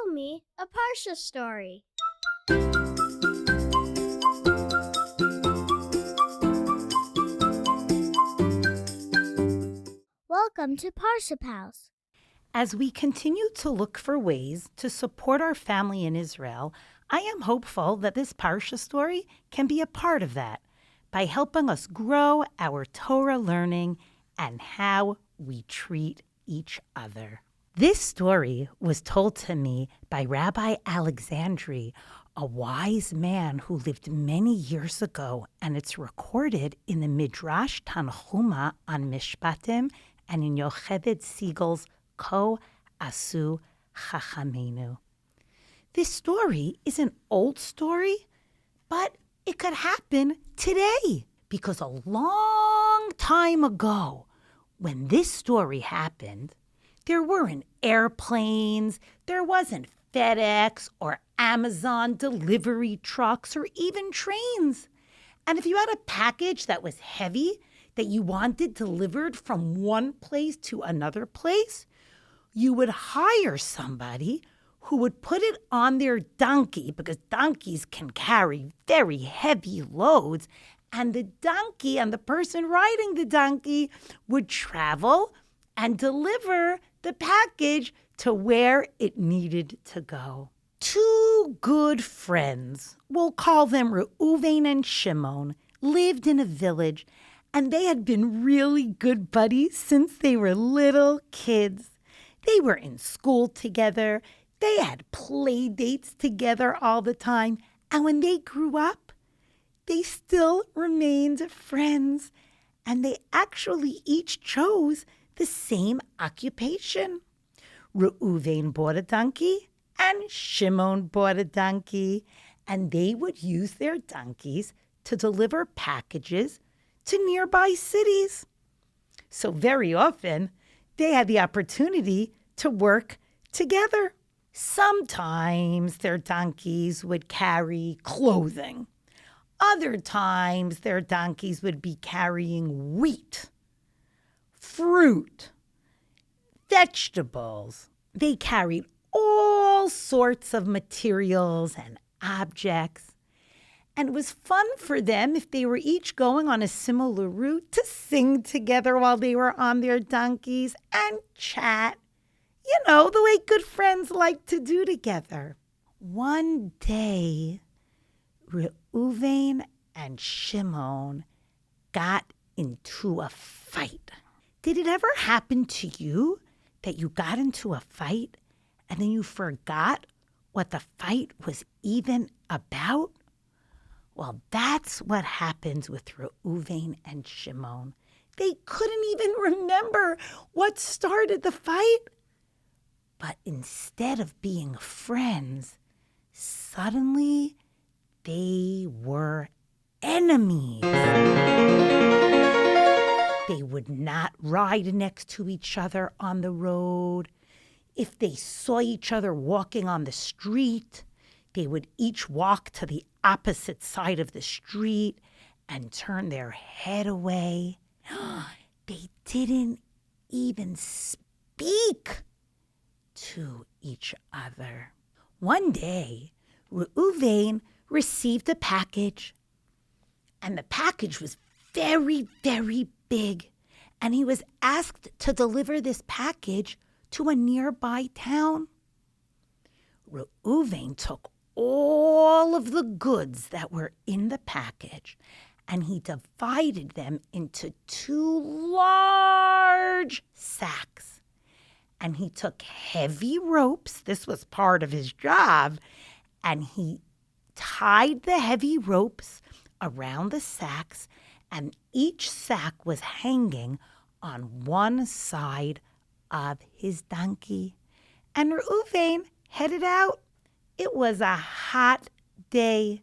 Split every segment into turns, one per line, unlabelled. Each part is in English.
me a Parsha story. Welcome to Parsha House.
As we continue to look for ways to support our family in Israel, I am hopeful that this Parsha story can be a part of that by helping us grow our Torah learning and how we treat each other. This story was told to me by Rabbi Alexandri, a wise man who lived many years ago, and it's recorded in the Midrash Tanhuma on Mishpatim and in Yocheved Siegel's Ko Asu Chachamenu. This story is an old story, but it could happen today because a long time ago, when this story happened, there weren't airplanes, there wasn't FedEx or Amazon delivery trucks or even trains. And if you had a package that was heavy that you wanted delivered from one place to another place, you would hire somebody who would put it on their donkey, because donkeys can carry very heavy loads, and the donkey and the person riding the donkey would travel and deliver the package to where it needed to go. Two good friends, we'll call them Reuven and Shimon, lived in a village, and they had been really good buddies since they were little kids. They were in school together. They had play dates together all the time. And when they grew up, they still remained friends. And they actually each chose the same occupation. Reuven bought a donkey and Shimon bought a donkey. And they would use their donkeys to deliver packages to nearby cities. So very often, they had the opportunity to work together. Sometimes their donkeys would carry clothing. Other times their donkeys would be carrying wheat, fruit, vegetables. They carried all sorts of materials and objects. And it was fun for them, if they were each going on a similar route, to sing together while they were on their donkeys and chat. You know, the way good friends like to do together. One day, Reuven and Shimon got into a fight. Did it ever happen to you that you got into a fight and then you forgot what the fight was even about? Well, that's what happens with Reuven and Shimon. They couldn't even remember what started the fight. But instead of being friends, suddenly they were enemies. They would not ride next to each other on the road. If they saw each other walking on the street, they would each walk to the opposite side of the street and turn their head away. They didn't even speak to each other. One day, Reuven received a package, and the package was very, very big, and he was asked to deliver this package to a nearby town. Reuven took all of the goods that were in the package, and he divided them into two large sacks. And he took heavy ropes, this was part of his job, and he tied the heavy ropes around the sacks, and each sack was hanging on one side of his donkey. And Reuven headed out. It was a hot day,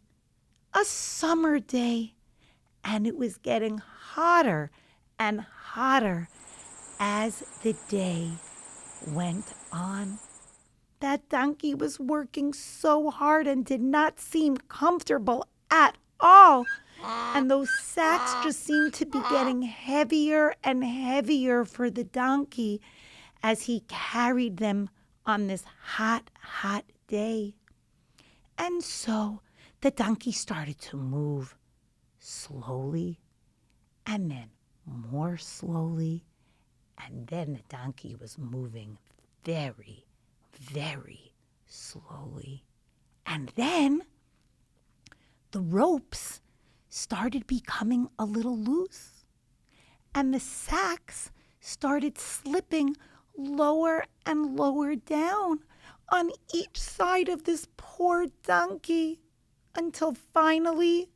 a summer day, and it was getting hotter and hotter as the day went on. That donkey was working so hard and did not seem comfortable at all. And those sacks just seemed to be getting heavier and heavier for the donkey as he carried them on this hot, hot day. And so the donkey started to move slowly, and then more slowly, and then the donkey was moving very, very slowly. And then the ropes started becoming a little loose, and the sacks started slipping lower and lower down on each side of this poor donkey, until finally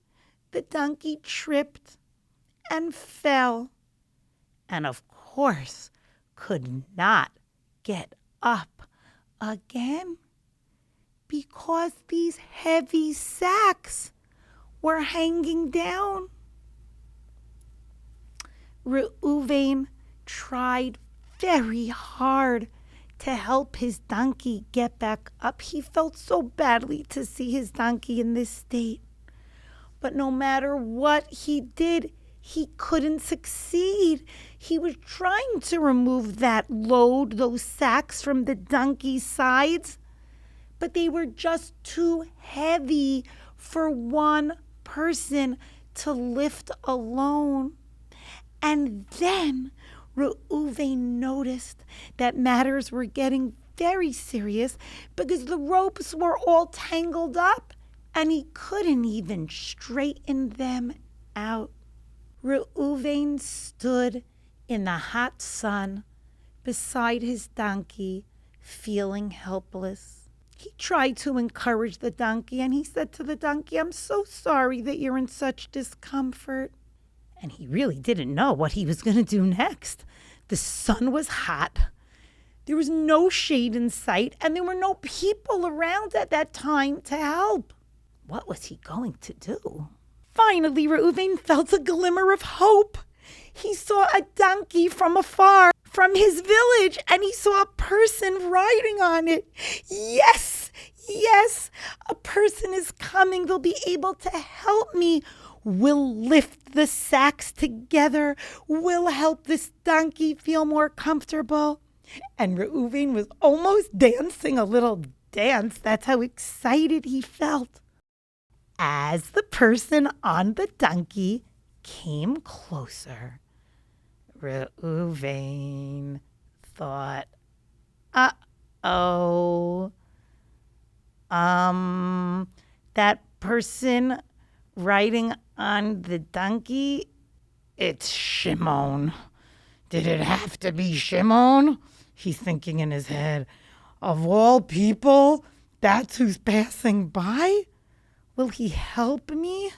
the donkey tripped and fell, and of course could not get up again, because these heavy sacks were hanging down. Reuven tried very hard to help his donkey get back up. He felt so badly to see his donkey in this state. But no matter what he did, he couldn't succeed. He was trying to remove that load, those sacks from the donkey's sides, but they were just too heavy for one person to lift alone. And then Reuven noticed that matters were getting very serious, because the ropes were all tangled up and he couldn't even straighten them out. Reuven stood in the hot sun beside his donkey, feeling helpless. He tried to encourage the donkey, and he said to the donkey, "I'm so sorry that you're in such discomfort." And he really didn't know what he was going to do next. The sun was hot. There was no shade in sight, and there were no people around at that time to help. What was he going to do? Finally, Reuven felt a glimmer of hope. He saw a donkey from afar, from his village, and he saw a person riding on it. Yes, a person is coming. They'll be able to help me. We'll lift the sacks together. We'll help this donkey feel more comfortable. And Reuven was almost dancing a little dance. That's how excited he felt. As the person on the donkey came closer, Reuven thought, uh-oh, that person riding on the donkey, it's Shimon. Did it have to be Shimon? He's thinking in his head. Of all people, that's who's passing by? Will he help me?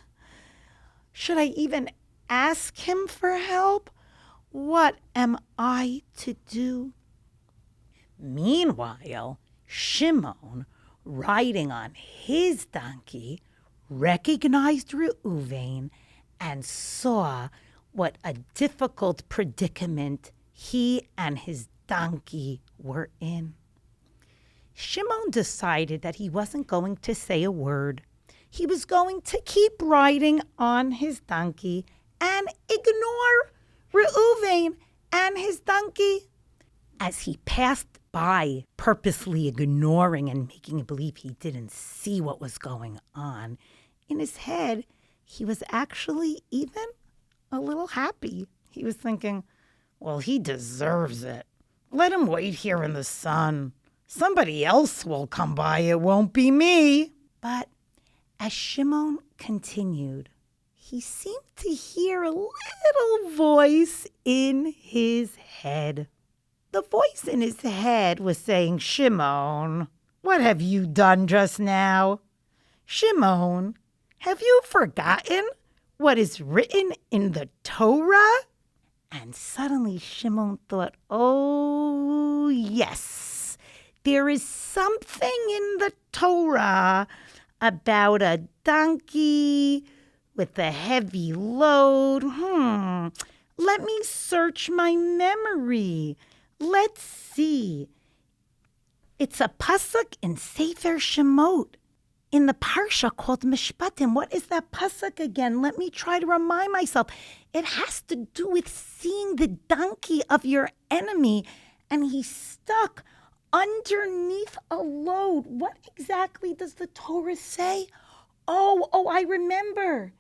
Should I even ask him for help? What am I to do? Meanwhile, Shimon, riding on his donkey, recognized Reuven and saw what a difficult predicament he and his donkey were in. Shimon decided that he wasn't going to say a word. He was going to keep riding on his donkey and ignore Reuven and his donkey. As he passed by, purposely ignoring and making believe he didn't see what was going on, in his head, he was actually even a little happy. He was thinking, well, he deserves it. Let him wait here in the sun. Somebody else will come by. It won't be me. But as Shimon continued, he seemed to hear a little voice in his head. The voice in his head was saying, Shimon, what have you done just now? Shimon, have you forgotten what is written in the Torah? And suddenly Shimon thought, oh, yes, there is something in the Torah about a donkey with a heavy load. Let me search my memory. Let's see. It's a pasuk in Sefer Shemot, in the Parsha called Mishpatim. What is that pasuk again? Let me try to remind myself. It has to do with seeing the donkey of your enemy, and he's stuck underneath a load. What exactly does the Torah say? Oh, I remember.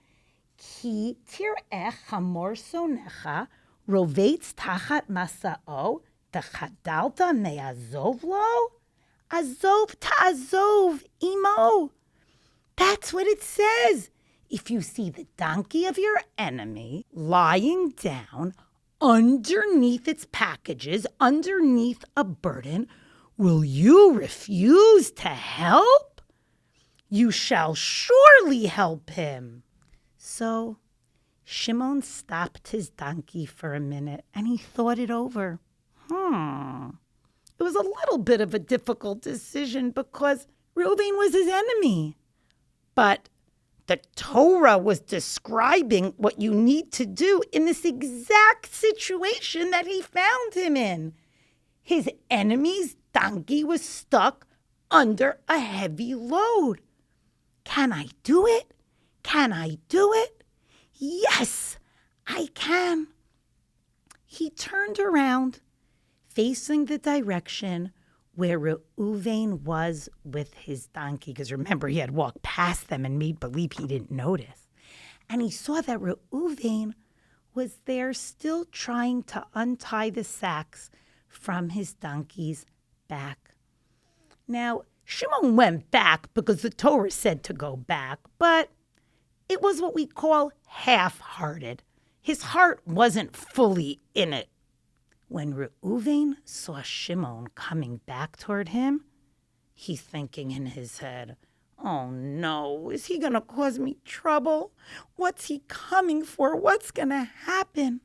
Ki tir'eh hamor sonecha rovetz tachat masa'o techadalta me'azov lo? Azov ta'azov imo. That's what it says. If you see the donkey of your enemy lying down underneath its packages, underneath a burden, will you refuse to help? You shall surely help him. So Shimon stopped his donkey for a minute and he thought it over. It was a little bit of a difficult decision because Reuben was his enemy. But the Torah was describing what you need to do in this exact situation that he found him in. His enemy's donkey was stuck under a heavy load. Can I do it? Can I do it? Yes, I can. He turned around, facing the direction where Reuven was with his donkey. Because remember, he had walked past them and made believe he didn't notice. And he saw that Reuven was there still trying to untie the sacks from his donkey's back. Now, Shimon went back because the Torah said to go back, but it was what we call half-hearted. His heart wasn't fully in it. When Reuven saw Shimon coming back toward him, he's thinking in his head, oh no, is he going to cause me trouble? What's he coming for? What's going to happen?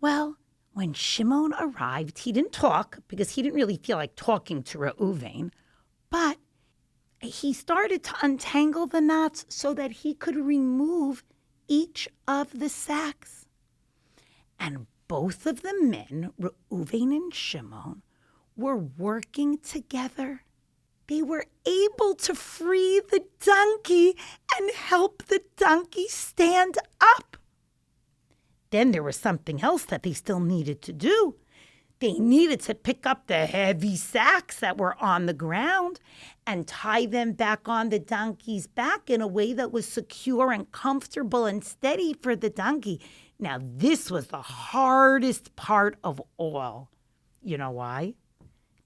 Well, when Shimon arrived, he didn't talk because he didn't really feel like talking to Reuven, but he started to untangle the knots so that he could remove each of the sacks. And both of the men, Reuven and Shimon, were working together. They were able to free the donkey and help the donkey stand up. Then there was something else that they still needed to do. They needed to pick up the heavy sacks that were on the ground and tie them back on the donkey's back in a way that was secure and comfortable and steady for the donkey. Now, this was the hardest part of all. You know why?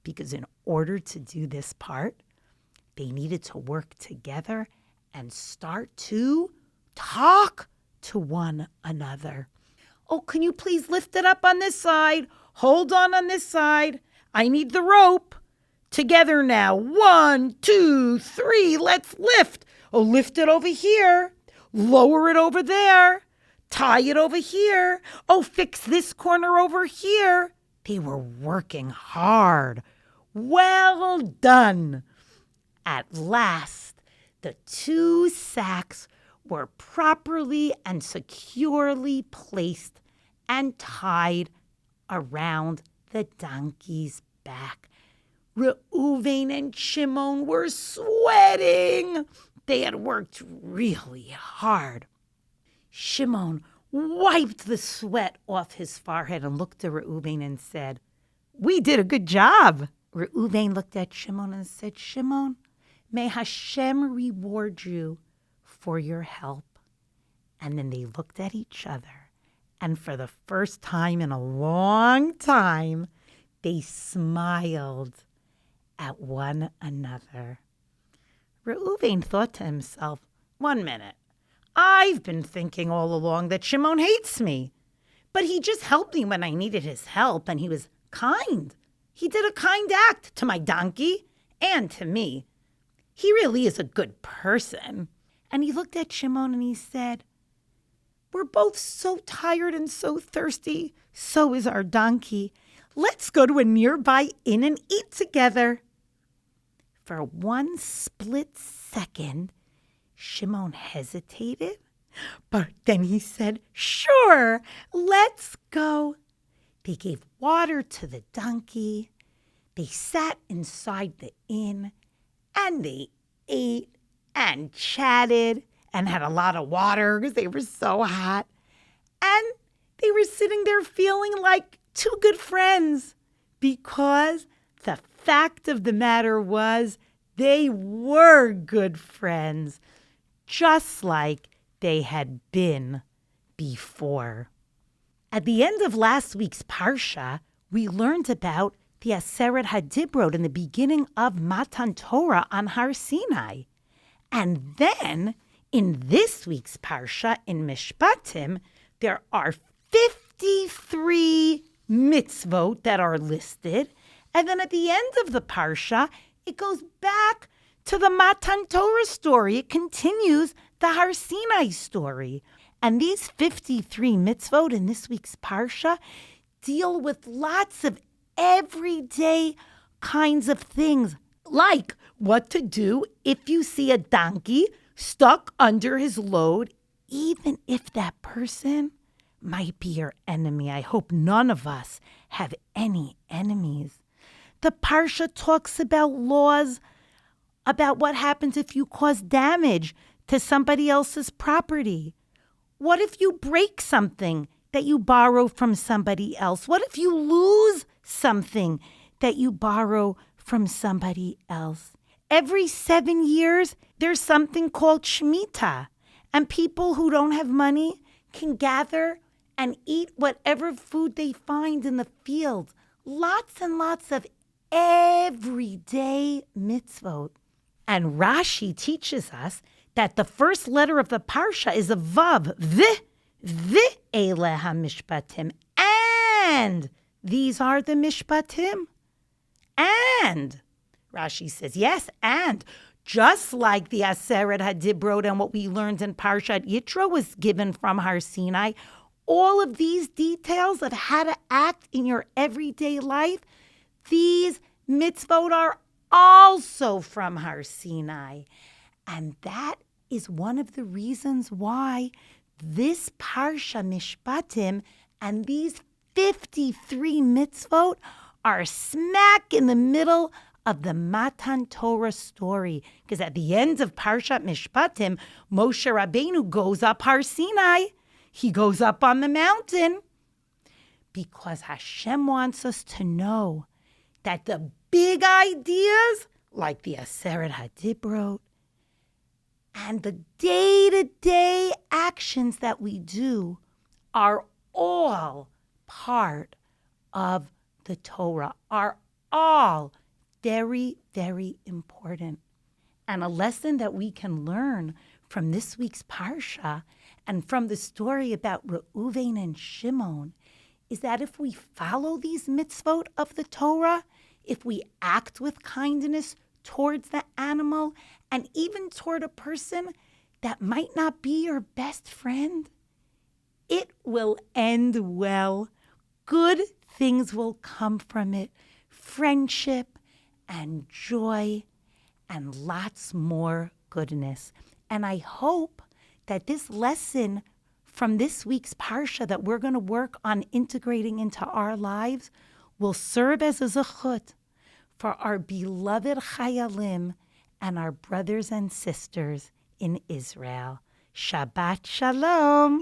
Because in order to do this part, they needed to work together and start to talk to one another. Oh, can you please lift it up on this side? Hold on this side. I need the rope. Together now. 1, 2, 3. Let's lift. Oh, lift it over here. Lower it over there. Tie it over here. Oh, fix this corner over here. They were working hard. Well done. At last, the 2 sacks were properly and securely placed and tied around the donkey's back. Reuven and Shimon were sweating. They had worked really hard. Shimon wiped the sweat off his forehead and looked at Reuven and said, "We did a good job." Reuven looked at Shimon and said, "Shimon, may Hashem reward you for your help." And then they looked at each other, and for the first time in a long time, they smiled at one another. Reuven thought to himself, 1 minute, I've been thinking all along that Shimon hates me, but he just helped me when I needed his help, and he was kind. He did a kind act to my donkey and to me. He really is a good person. And he looked at Shimon and he said, "We're both so tired and so thirsty. So is our donkey. Let's go to a nearby inn and eat together." For one split second, Shimon hesitated, but then he said, "Sure, let's go." They gave water to the donkey. They sat inside the inn, and they ate and chatted and had a lot of water because they were so hot. And they were sitting there feeling like 2 good friends because the fact of the matter was, they were good friends, just like they had been before. At the end of last week's Parsha, we learned about the SAR Academy in the beginning of Matan Torah on Har Sinai. And then, in this week's Parsha, in Mishpatim, there are 53 mitzvot that are listed. And then at the end of the Parsha, it goes back to the Matan Torah story. It continues the Har Sinai story. And these 53 mitzvot in this week's Parsha deal with lots of everyday kinds of things, like what to do if you see a donkey stuck under his load, even if that person might be your enemy. I hope none of us have any enemies. The Parsha talks about laws, about what happens if you cause damage to somebody else's property. What if you break something that you borrow from somebody else? What if you lose something that you borrow from somebody else? Every 7 years, there's something called Shemitah, and people who don't have money can gather and eat whatever food they find in the fields. Lots and lots of everyday mitzvot. And Rashi teaches us that the first letter of the Parsha is a Vav, Ele HaMishpatim, and these are the Mishpatim. And, Rashi says, yes, and just like the Aseret HaDibrot and what we learned in Parshat Yitro was given from Har Sinai, all of these details of how to act in your everyday life, these mitzvot are also from Har Sinai. And that is one of the reasons why this Parsha Mishpatim and these 53 mitzvot are smack in the middle of the Matan Torah story. Because at the end of Parshat Mishpatim, Moshe Rabbeinu goes up Har Sinai. He goes up on the mountain because Hashem wants us to know that the big ideas, like the Aseret HaDibrot, and the day-to-day actions that we do are all part of the Torah, are all very, very important. And a lesson that we can learn from this week's Parsha and from the story about Reuven and Shimon is that if we follow these mitzvot of the Torah, if we act with kindness towards the animal and even toward a person that might not be your best friend, it will end well. Good things will come from it. Friendship and joy and lots more goodness. And I hope that this lesson from this week's Parsha that we're going to work on integrating into our lives will serve as a zechut for our beloved Chayalim and our brothers and sisters in Israel. Shabbat Shalom.